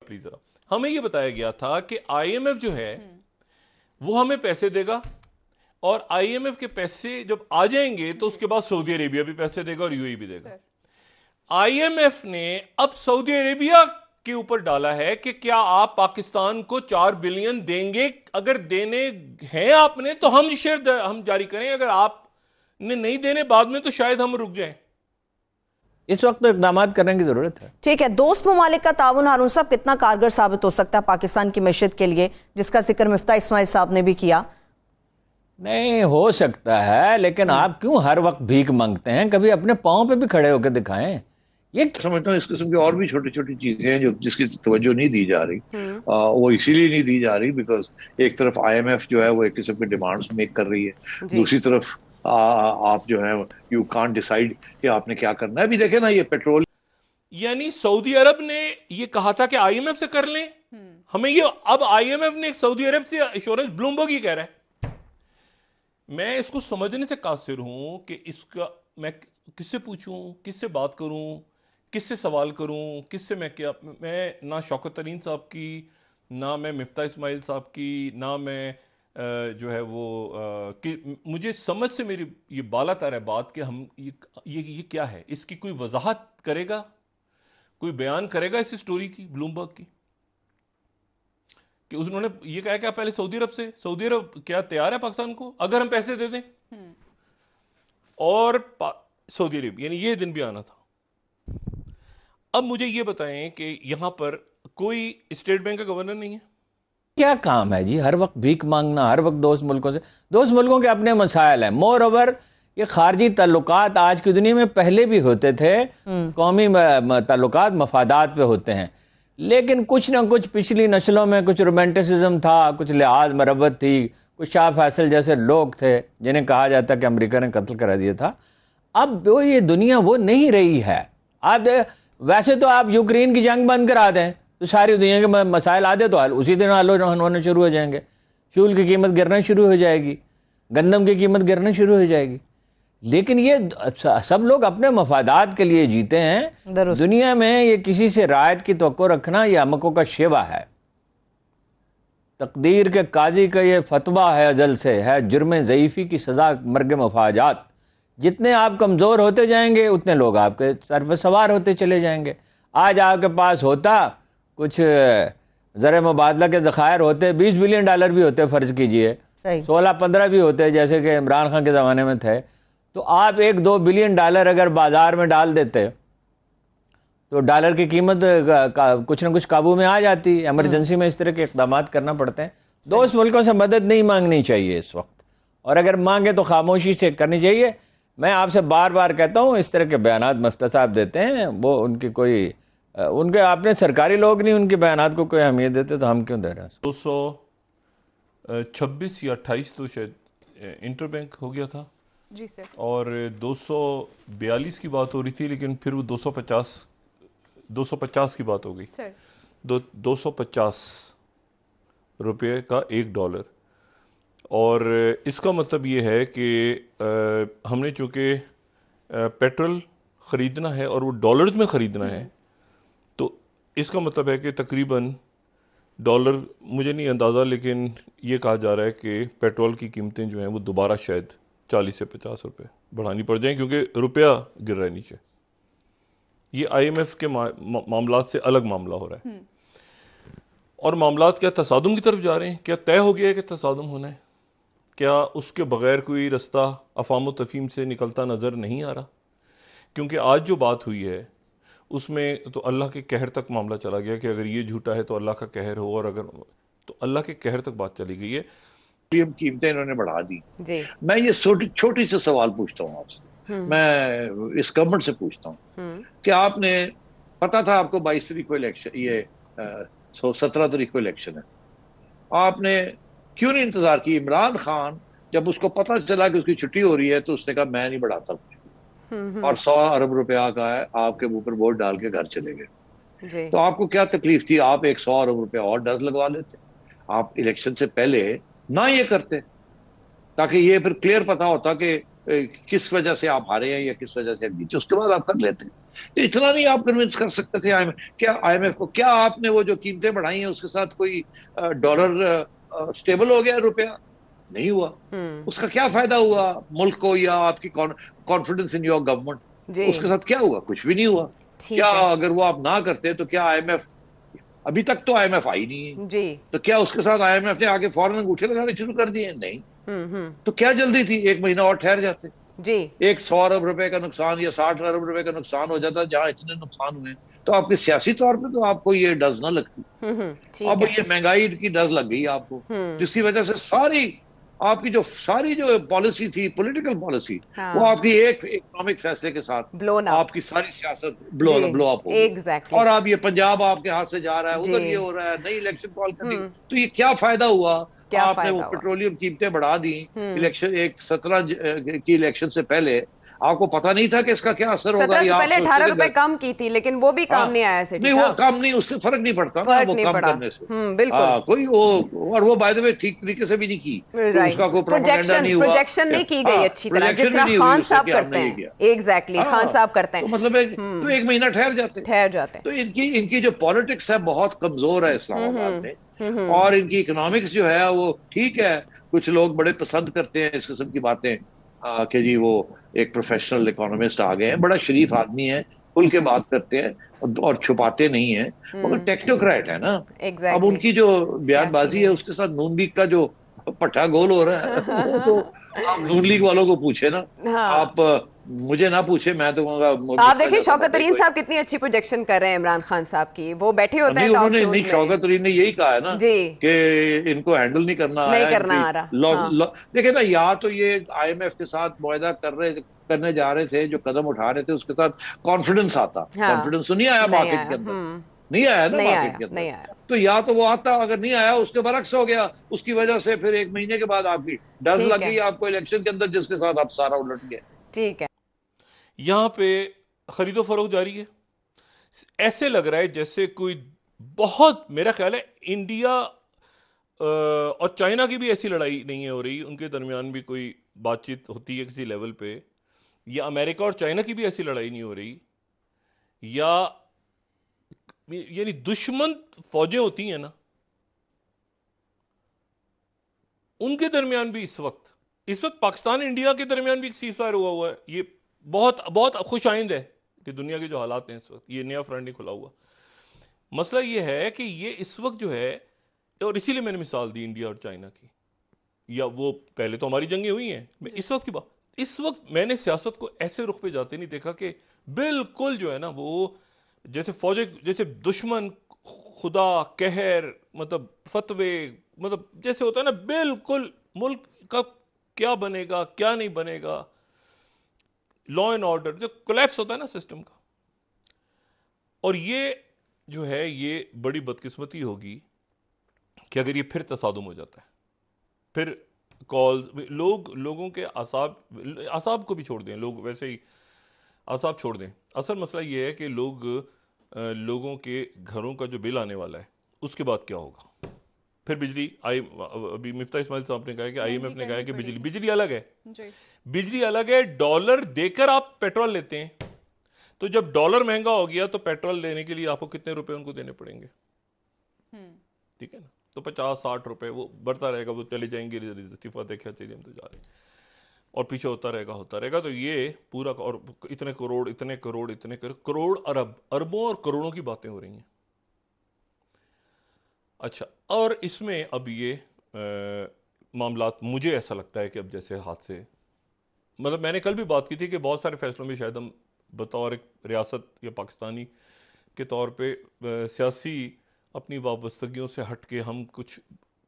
Please जरा, हमें यह बताया गया था कि आईएमएफ जो है वो हमें पैसे देगा, और आईएमएफ के पैसे जब आ जाएंगे तो उसके बाद सऊदी अरेबिया भी पैसे देगा और यूएई भी देगा। आईएमएफ ने अब सऊदी अरेबिया के ऊपर डाला है कि क्या आप पाकिस्तान को 4 बिलियन देंगे, अगर देने हैं आपने तो हम शेयर हम जारी करें, अगर आपने नहीं देने बाद में तो शायद हम रुक जाएं। इस वक्त तो इकदाम करने की जरूरत है। ठीक है, दोस्त ममालिक का ताउन हारून साहब कितना कारगर साबित हो सकता है पाकिस्तान की मैशत के लिए, जिसका जिक्र मिफ्ता इस्माइल साहब ने भी किया? नहीं हो सकता है, लेकिन आप क्यों हर वक्त भीख मांगते हैं? कभी अपने पांव पे भी खड़े होकर दिखाएं। ये समझता हूँ इस किस्म की और भी छोटी छोटी चीजें हैं जो जिसकी तवज्जो नहीं दी जा रही। वो इसीलिए नहीं दी जा रही बिकॉज एक तरफ आईएमएफ जो है वो एक किस्म की डिमांड्स मेक कर रही है, दूसरी तरफ आप जो है यू कांट डिसाइड कि आपने क्या करना है। अभी देखे ना ये पेट्रोल, यानी सऊदी अरब ने ये कहा था कि आईएमएफ से कर लें, हमें ये अब आईएमएफ ने सऊदी अरब से एश्योरेंस, ब्लूमबर्ग ही कह रहा है। मैं इसको समझने से कासिर हूं कि इसका मैं किससे पूछूं, किससे बात करूं, किससे सवाल करूं, किससे मैं ना शौकत तरीन साहब की, ना मैं मिफ्ता इस्माइल साहब की, ना मैं जो है वो कि मुझे समझ से मेरी ये बाला तार है बात कि हम ये क्या है, इसकी कोई वजाहत करेगा, कोई बयान करेगा इस स्टोरी की ब्लूमबर्ग की, कि उन्होंने ये कहा क्या पहले सऊदी अरब से, सऊदी अरब क्या तैयार है पाकिस्तान को अगर हम पैसे दे दें, और सऊदी अरब यानी ये दिन भी आना था। अब मुझे ये बताएं कि यहां पर कोई स्टेट बैंक का गवर्नर नहीं है। क्या काम है जी हर वक्त भीख मांगना, हर वक्त दोस्त मुल्कों से? दोस्त मुल्कों के अपने मसाइल हैं। मोर ओवर ये खारजी ताल्लुकात आज की दुनिया में पहले भी होते थे, कौमी ताल्लुकात मफादात पे होते हैं, लेकिन कुछ ना कुछ पिछली नस्लों में कुछ रोमांटिसिज्म था, कुछ लिहाज मरबत थी, कुछ शाह फैसल जैसे लोग थे जिन्हें कहा जाता कि अमेरिका ने कत्ल करा दिया था। अब वो ये दुनिया वो नहीं रही है। आप वैसे तो आप यूक्रेन की जंग बंद करा दें तो सारी दुनिया के मसाइल आधे तो उसी दिन हल होने शुरू हो जाएंगे। फ्यूल की कीमत गिरना शुरू हो जाएगी, गंदम की कीमत गिरना शुरू हो जाएगी। लेकिन ये सब लोग अपने मफादात के लिए जीते हैं। दुनिया में ये किसी से रायत की तवक्को रखना ये अमकों का शेवा है। तकदीर के काजी का ये फतवा है अजल से, है जुर्म ज़ईफ़ी की सज़ा मर्ग मफाजात। जितने आप कमज़ोर होते जाएंगे उतने लोग आपके सर पर सवार होते चले जाएंगे। आज आपके पास होता कुछ ज़र मुबादला के ज़खायर होते, 20 बिलियन डॉलर भी होते, फ़र्ज़ कीजिए 16-15 भी होते जैसे कि इमरान खान के ज़माने में थे, तो आप 1-2 बिलियन डॉलर अगर बाज़ार में डाल देते तो डॉलर की कीमत कुछ ना कुछ काबू में आ जाती। एमरजेंसी में इस तरह के इक़दाम करना पड़ते हैं। दोस्त मुल्कों से मदद नहीं मांगनी चाहिए इस वक्त, और अगर मांगे तो खामोशी से करनी चाहिए। मैं आपसे बार बार कहता हूँ इस तरह के बयानात मुफ्ती साहब देते हैं, वो उनकी कोई उनके अपने सरकारी लोग नहीं उनके बयानात को कोई अहमियत देते, तो हम क्यों दे रहे हैं? 226 या 28 तो शायद इंटरबैंक हो गया था जी सर, और 242 की बात हो रही थी, लेकिन फिर वो 250 की बात हो गई सर। 250 रुपये का $1। और इसका मतलब ये है कि हमने चूंकि पेट्रोल ख़रीदना है और वो डॉलर्स में ख़रीदना है, तो इसका मतलब है कि तकरीबन डॉलर, मुझे नहीं अंदाज़ा, लेकिन ये कहा जा रहा है कि पेट्रोल की कीमतें जो हैं वो दोबारा शायद 40 से 50 रुपये बढ़ानी पड़ जाएं, क्योंकि रुपया गिर रहा है नीचे। ये आईएमएफ के मामलात से अलग मामला हो रहा है। और मामलात क्या तसादुम की तरफ जा रहे हैं? क्या तय हो गया है कि तसादुम होना है? क्या उसके बगैर कोई रास्ता अफाम तफहीम से निकलता नज़र नहीं आ रहा? क्योंकि आज जो बात हुई है उसमें तो अल्लाह के कहर तक मामला चला गया कि अगर ये झूठा है तो अल्लाह का कहर हो, और अगर तो अल्लाह के कहर तक बात चली गई है। कीमतें इन्होंने बढ़ा दी। मैं ये छोटी से सवाल पूछता हूँ आपसे, मैं इस गवर्नमेंट से पूछता हूँ कि आपने पता था आपको 22 तारीख को इलेक्शन, ये 17 तारीख को इलेक्शन है, आपने क्यों नहीं इंतजार की? इमरान खान जब उसको पता चला कि उसकी छुट्टी हो रही है तो उसने कहा मैं नहीं बढ़ाता, और 100 अरब रुपया का है आपके ऊपर वोट डाल के घर चले गए। तो आपको क्या तकलीफ थी? आप एक 100 अरब रुपया और डज लगवा लेते, आप इलेक्शन से पहले ना ये करते, ताकि ये फिर क्लियर पता होता कि किस वजह से आप हारे हैं या किस वजह से आप जीते, उसके बाद आप कर लेते। तो इतना नहीं आप कन्विंस कर सकते थे आईएमएफ को? क्या आपने वो जो कीमतें बढ़ाई हैं उसके साथ कोई डॉलर स्टेबल हो गया, रुपया? नहीं हुआ। उसका क्या फायदा हुआ मुल्क को या आपकी कॉन्फिडेंस इन योर गवर्नमेंट? जी उसके साथ क्या हुआ? कुछ भी नहीं हुआ। क्या ठीक है अगर वो आप ना करते तो क्या आईएमएफ, अभी तक तो आईएमएफ आई नहीं है, जी तो क्या उसके साथ आईएमएफ ने आगे फौरन अंगूठे लगाने शुरू कर दिए? नहीं। हम्म। तो क्या जल्दी थी? एक महीना और ठहर जाते। जी एक 100 अरब रुपए का नुकसान या 60 अरब रुपए का नुकसान हो जाता, जहां इतने नुकसान हुए, तो आपके सियासी तौर पे तो आपको ये डज ना लगती। ठीक अब है ये महंगाई की डज लग गई आपको, जिसकी वजह से सारी आपकी जो सारी जो पॉलिसी थी, पॉलिटिकल पॉलिसी, वो हाँ आपकी एक इकोनॉमिक फैसले के साथ ब्लोन अप आपकी सारी सियासत जी ब्लो अप हो गई। एग्जैक्टली और अब ये पंजाब आपके हाथ से जा रहा है, जी उधर ये हो रहा है, नई इलेक्शन कॉल कर दी। तो ये क्या फायदा हुआ? क्या आपने वो फायदा हुआ पेट्रोलियम कीमतें बढ़ा दी इलेक्शन, एक 17 की इलेक्शन से पहले। आपको पता नहीं था कि इसका क्या असर होगा? 17 से या आप पहले सोचते 18 थे रुपए कम की थी, लेकिन वो भी काम हाँ, नहीं आया सेठी नहीं वो साहब, काम नहीं, उससे फर्क नहीं पड़ता ना फर्क वो नहीं कम पड़ा। करने से। बिल्कुल हाँ, कोई वो, और वो बाय द वे ठीक तरीके से भी नहीं की, तो राइट। उसका कोई प्रोपेगेंडा नहीं हुआ। प्रोजेक्शन नहीं की गई हाँ, अच्छी तरह, जिस प्रोजेक्शन भी तरह नहीं हुई खान उससे साहब कि करते हमने ये हैं। किया। एग्जैक्टली खान हाँ, साहब करते तो हैं। मतलब तो एक महीना ठहर जाते। ठहर जाते हैं। तो इनकी इनकी जो पॉलिटिक्स है बहुत कमजोर है इस्लामाबाद में। और इनकी इकोनॉमिक्स जो है वो ठीक है, कुछ लोग बड़े पसंद करते हैं इस किस्म की बातें, कि जी वो एक प्रोफेशनल इकोनॉमिस्ट आ गए हैं, बड़ा शरीफ आदमी है, खुल के बात करते हैं और छुपाते नहीं है, मगर टेक्नोक्रेट है ना। अब एग्जैक्टली उनकी जो सियासी बयानबाजी है नहीं उसके साथ नून लीग का जो पट्टा गोल हो रहा है वो तो आप नून लीग वालों को पूछे ना। है हाँ। आप मुझे ना पूछे, मैं तो कहूंगा आप मुझसे देखिए ज्यादा शौकत पता ही तरीन कोई साहब कितनी अच्छी प्रोजेक्शन कर रहे हैं इमरान खान साहब की, वो बैठे होते नहीं। हैं टॉक उन्होंने शोज नहीं, में। शौकत तरीन ने यही कहा है ना जी कि इनको हैंडल नहीं करना नहीं आया, करना इनकी आ रहा लॉस हाँ देखिए ना, या तो ये आईएमएफ के साथ मुआहदा करने जा रहे थे, जो कदम उठा रहे थे उसके साथ कॉन्फिडेंस आता, हाँ कॉन्फिडेंस तो नहीं आया नहीं मार्केट आया के अंदर, नहीं आया ना नहीं मार्केट आया के अंदर। नहीं आया तो या तो वो आता, अगर नहीं आया उसके बरक्स हो गया, उसकी वजह से फिर एक महीने के बाद आपकी डज ठीक लग है गई आपको इलेक्शन के अंदर, जिसके साथ आप सारा उलट गए। ठीक है यहां पे खरीदो फरोख्त जारी है। ऐसे लग रहा है जैसे कोई बहुत, मेरा ख्याल है इंडिया और चाइना की भी ऐसी लड़ाई नहीं है हो रही, उनके दरमियान भी कोई बातचीत होती है किसी लेवल पे, या अमेरिका और चाइना की भी ऐसी लड़ाई नहीं हो रही, या यानी दुश्मन फौजें होती हैं ना, उनके दरमियान भी इस वक्त पाकिस्तान इंडिया के दरमियान भी एक सीज़फायर हुआ है। ये बहुत बहुत खुश आइंद है कि दुनिया के जो हालात हैं इस वक्त, ये नया फ्रंट नहीं खुला हुआ। मसला ये है कि ये इस वक्त जो है, और इसीलिए मैंने मिसाल दी इंडिया और चाइना की, या वो पहले तो हमारी जंगें हुई हैं, मैं इस वक्त की बात, इस वक्त मैंने सियासत को ऐसे रुख पे जाते नहीं देखा कि बिल्कुल जो है ना वो जैसे फौजें, जैसे दुश्मन, खुदा, कहर, मतलब फतवे, मतलब जैसे होता है ना, बिल्कुल मुल्क का क्या बनेगा क्या नहीं बनेगा, लॉ एंड ऑर्डर जो कोलैप्स होता है ना सिस्टम का। और ये जो है ये बड़ी बदकिस्मती होगी कि अगर ये फिर तसादुम हो जाता है, फिर कॉल्स, लोगों के आसाब को भी छोड़ दें, लोग वैसे ही आसाब छोड़ दें। असल मसला ये है कि लोगों के घरों का जो बिल आने वाला है उसके बाद क्या होगा। फिर बिजली अभी मिफ्ता इस्माइल साहब ने कहा कि आईएमएफ ने कहा कि बिजली अलग है, बिजली अलग है। डॉलर देकर आप पेट्रोल लेते हैं, तो जब डॉलर महंगा हो गया तो पेट्रोल लेने के लिए आपको कितने रुपए उनको देने पड़ेंगे? ठीक है ना, तो 50-60 रुपए वो बढ़ता रहेगा, वो चले जाएंगे, इस्तीफा देखा चलिए हम तो जा रहे हैं, और पीछे होता रहेगा। तो ये पूरा, और इतने करोड़ इतने करोड़ इतने करोड़ अरबों और करोड़ों की बातें हो रही हैं। अच्छा, और इसमें अब ये मामलात, मुझे ऐसा लगता है कि अब जैसे हाथ से, मतलब मैंने कल भी बात की थी कि बहुत सारे फैसलों में शायद हम बतौर एक रियासत या पाकिस्तानी के तौर पे सियासी अपनी वाबस्तगियों से हट के हम कुछ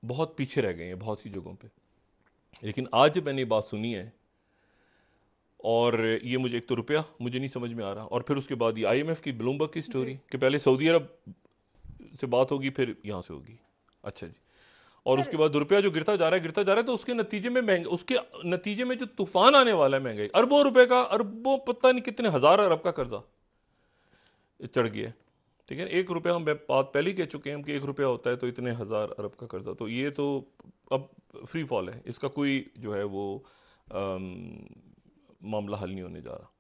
बहुत पीछे रह गए हैं बहुत सी जगहों पे। लेकिन आज जब मैंने ये बात सुनी है, और ये मुझे, एक तो रुपया मुझे नहीं समझ में आ रहा, और फिर उसके बाद ये आईएमएफ की, ब्लूमबर्ग की स्टोरी कि पहले सऊदी अरब से बात होगी फिर यहाँ से होगी। अच्छा जी, और उसके बाद रुपया जो गिरता जा रहा है, तो उसके नतीजे में जो तूफान आने वाला है महंगाई, अरबों रुपए का, अरबों पता नहीं कितने हजार अरब का कर्जा चढ़ गया है। ठीक है, 1 रुपया, हम बात पहले ही कह चुके हैं हम कि 1 रुपया होता है तो इतने हजार अरब का कर्जा, तो ये तो अब फ्री फॉल है, इसका कोई जो है वो मामला हल नहीं होने जा रहा।